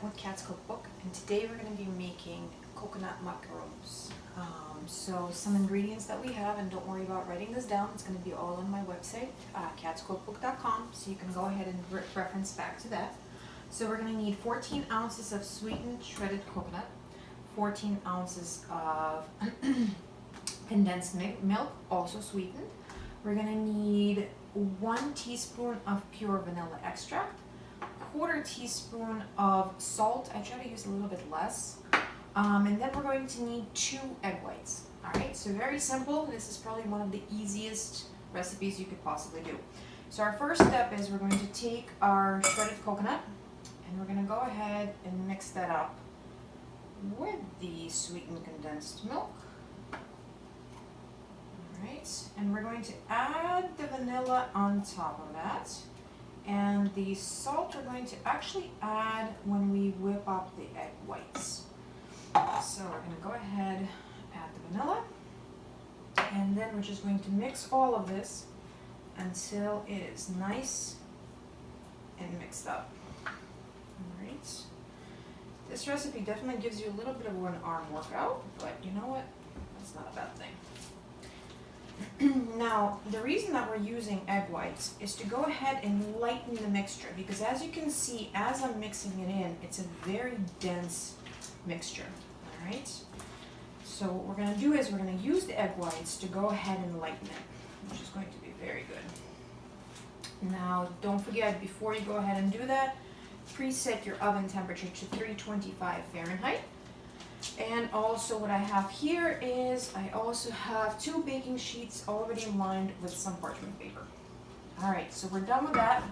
with Kat's Cookbook, and today we're going to be making coconut macarons. So some ingredients that we have, and don't worry about writing this down, it's going to be all on my website, catscookbook.com, so you can go ahead and reference back to that. So we're going to need 14 ounces of sweetened shredded coconut, 14 ounces of condensed milk, also sweetened. We're going to need 1 teaspoon of pure vanilla extract, 1/4 teaspoon of salt. I try to use a little bit less. And then we're going to need 2 egg whites. Alright, so very simple. This is probably one of the easiest recipes you could possibly do. So our first step is we're going to take our shredded coconut and we're going to go ahead and mix that up with the sweetened condensed milk. Alright, and we're going to add the vanilla on top of that. And the salt we're going to actually add when we whip up the egg whites. So we're going to go ahead, add the vanilla, and then we're just going to mix all of this until it is nice and mixed up. Alright. This recipe definitely gives you a little bit of an arm workout, but you know what? That's not a bad thing. Now, the reason that we're using egg whites is to go ahead and lighten the mixture, because as you can see, as I'm mixing it in, it's a very dense mixture. Alright? So what we're going to do is we're going to use the egg whites to go ahead and lighten it, which is going to be very good. Now, don't forget, before you go ahead and do that, preset your oven temperature to 325 Fahrenheit. And also what I have here is I also have 2 baking sheets already lined with some parchment paper. Alright, so we're done with that.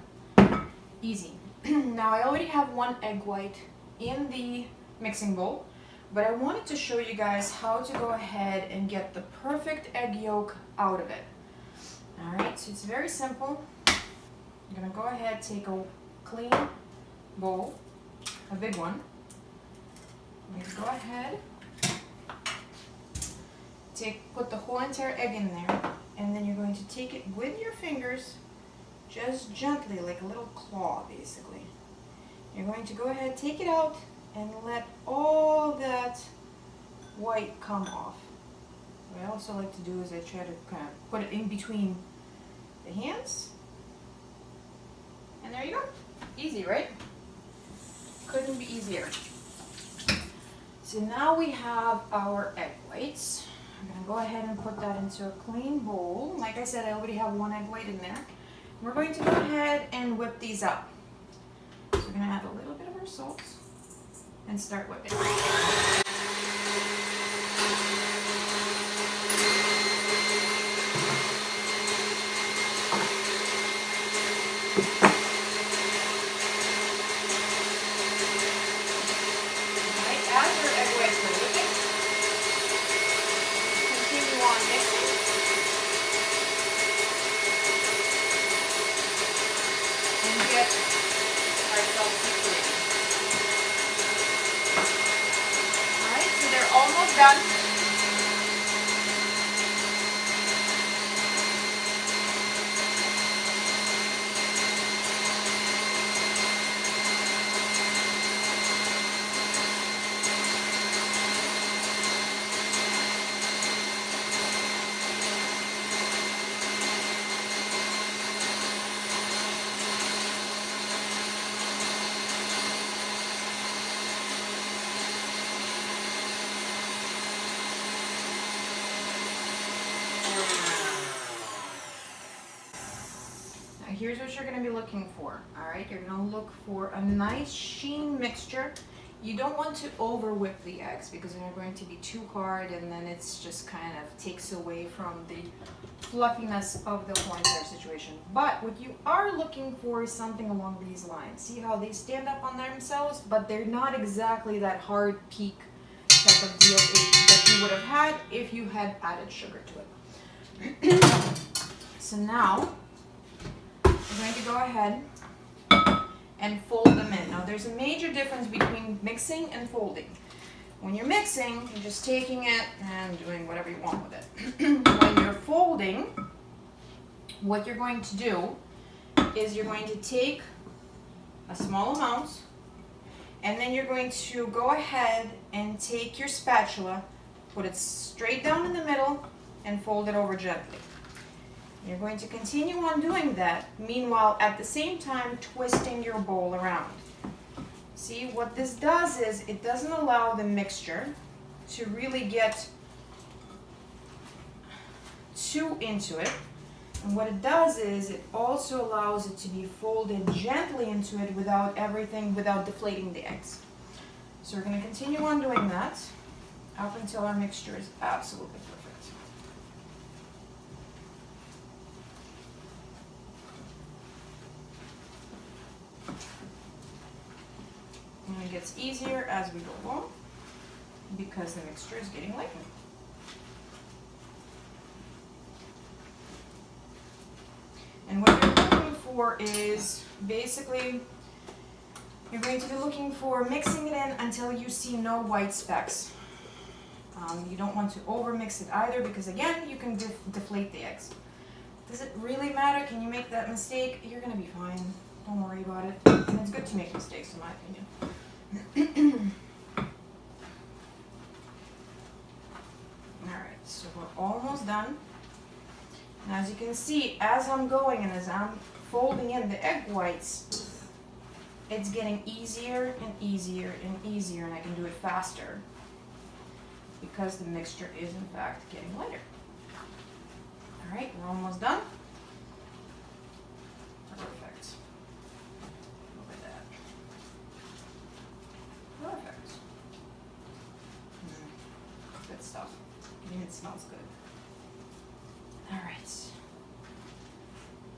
Easy. Now I already have 1 egg white in the mixing bowl, but I wanted to show you guys how to go ahead and get the perfect egg yolk out of it. Alright, so it's very simple. I'm going to go ahead, take a clean bowl, a big one. I'm going to go ahead, put the whole entire egg in there, and then you're going to take it with your fingers, just gently, like a little claw basically. You're going to go ahead, take it out, and let all that white come off. What I also like to do is I try to kind of put it in between the hands, and there you go. Easy, right? Couldn't be easier. So now we have our egg whites. I'm going to go ahead and put that into a clean bowl. Like I said, I already have 1 egg white in there. We're going to go ahead and whip these up. So we're going to add a little bit of our salt and start whipping. Alright, so they're almost done. Here's what you're going to be looking for. Alright, you're going to look for a nice sheen mixture. You don't want to over whip the eggs because they're going to be too hard, and then it's just kind of takes away from the fluffiness of the whole entire situation. But what you are looking for is something along these lines. See how they stand up on themselves, but they're not exactly that hard peak type of deal that you would have had if you had added sugar to it. So now we're going to go ahead and fold them in. Now there's a major difference between mixing and folding. When you're mixing, you're just taking it and doing whatever you want with it. When you're folding, what you're going to do is you're going to take a small amount And then you're going to go ahead and take your spatula, put it straight down in the middle, and fold it over gently. You're going to continue on doing that, meanwhile at the same time twisting your bowl around. See, what this does is it doesn't allow the mixture to really get too into it. And what it does is it also allows it to be folded gently into it without deflating the eggs. So we're going to continue on doing that up until our mixture is absolutely perfect. And it gets easier as we go along because the mixture is getting lightened. And what you're looking for is basically, you're going to be looking for mixing it in until you see no white specks. You don't want to over mix it either because again, you can deflate the eggs. Does it really matter? Can you make that mistake? You're going to be fine. Don't worry about it. And it's good to make mistakes in my opinion. Alright, so we're almost done. And as you can see, as I'm going and as I'm folding in the egg whites, it's getting easier and easier and easier, and I can do it faster because the mixture is in fact getting lighter. Alright, we're almost done. Perfect. Look at that. Perfect. Good stuff. And it smells good. All right,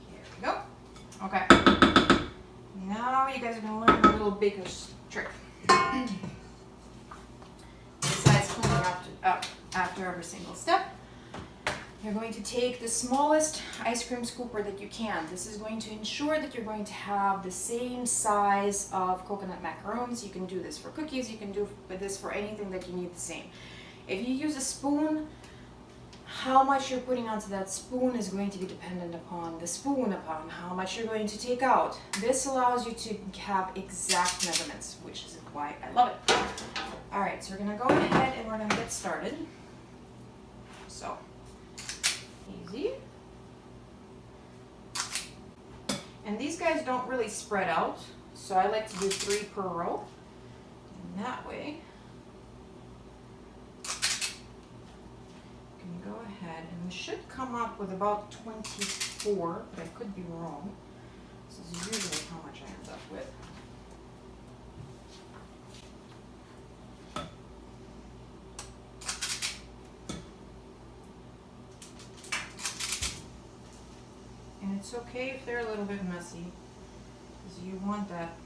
here we go. Okay, now you guys are going to learn a little baker's trick. Besides cleaning up after every single step, you're going to take the smallest ice cream scooper that you can. This is going to ensure that you're going to have the same size of coconut macarons. You can do this for cookies, you can do this for anything that you need the same. If you use a spoon, how much you're putting onto that spoon is going to be dependent upon the spoon, upon how much you're going to take out. This allows you to have exact measurements, which is why I love it. All right, so we're gonna go ahead and we're gonna get started. So, easy. And these guys don't really spread out, so I like to do 3 per row. And that way, go ahead, and we should come up with about 24, but I could be wrong. This is usually how much I end up with. And it's okay if they're a little bit messy, because you want that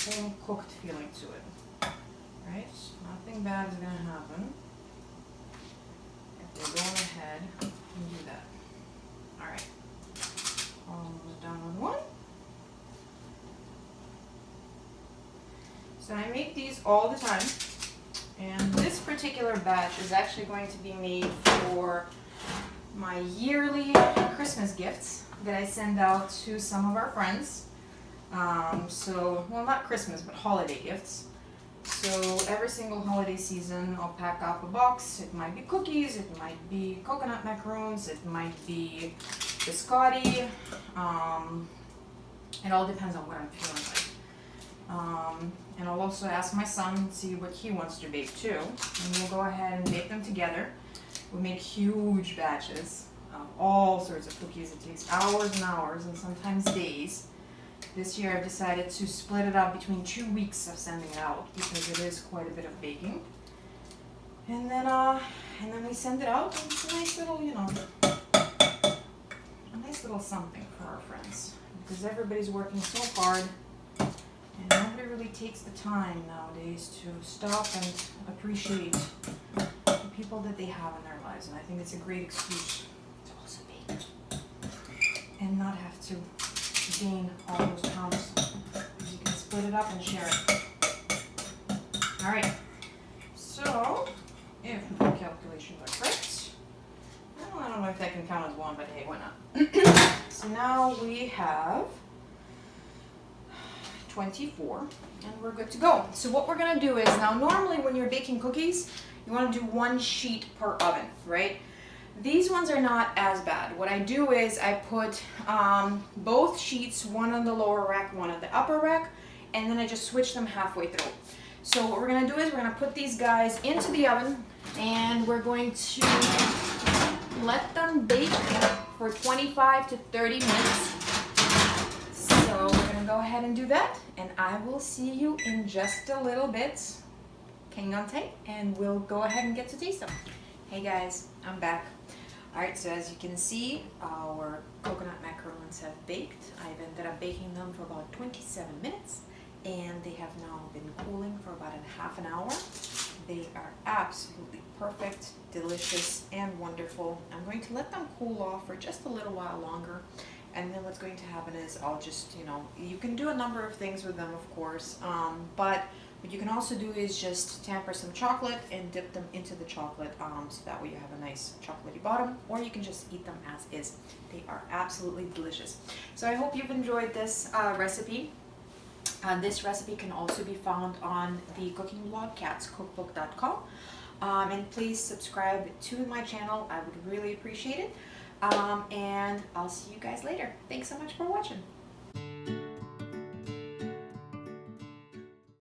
home cooked feeling to it, right? Nothing bad is going to happen. We're going ahead and do that. Alright, almost done with one. So I make these all the time, and this particular batch is actually going to be made for my yearly Christmas gifts that I send out to some of our friends. Well, not Christmas, but holiday gifts. So every single holiday season, I'll pack up a box. It might be cookies, it might be coconut macarons, it might be biscotti. It all depends on what I'm feeling like. And I'll also ask my son, see what he wants to bake too. And we'll go ahead and bake them together. We make huge batches of all sorts of cookies. It takes hours and hours and sometimes days. This year I've decided to split it up between 2 weeks of sending it out because it is quite a bit of baking. And then we send it out, and it's a nice little, you know, a nice little something for our friends. Because everybody's working so hard, and nobody really takes the time nowadays to stop and appreciate the people that they have in their lives. And I think it's a great excuse to also bake and not have to gain all those pounds. You can split it up and share it. Alright, so if my calculations are correct, well, I don't know if that can count as one, but hey, why not? So now we have 24, and we're good to go. So what we're gonna do is, now normally when you're baking cookies, you wanna do 1 sheet per oven, right? These ones are not as bad. What I do is I put both sheets, one on the lower rack, one on the upper rack, and then I just switch them halfway through. So what we're gonna do is we're gonna put these guys into the oven, and we're going to let them bake for 25 to 30 minutes. So we're gonna go ahead and do that, and I will see you in just a little bit. Hang on tight, and we'll go ahead and get to taste them. Hey guys, I'm back. Alright, so as you can see, our coconut macarons have baked. I've ended up baking them for about 27 minutes, and they have now been cooling for about a half an hour. They are absolutely perfect, delicious, and wonderful. I'm going to let them cool off for just a little while longer, and then what's going to happen is I'll just, you can do a number of things with them, of course, but what you can also do is just tamper some chocolate and dip them into the chocolate, so that way you have a nice chocolatey bottom, or you can just eat them as is. They are absolutely delicious. So I hope you've enjoyed this recipe. This recipe can also be found on the Cooking Blog, catscookbook.com. And please subscribe to my channel. I would really appreciate it. And I'll see you guys later. Thanks so much for watching.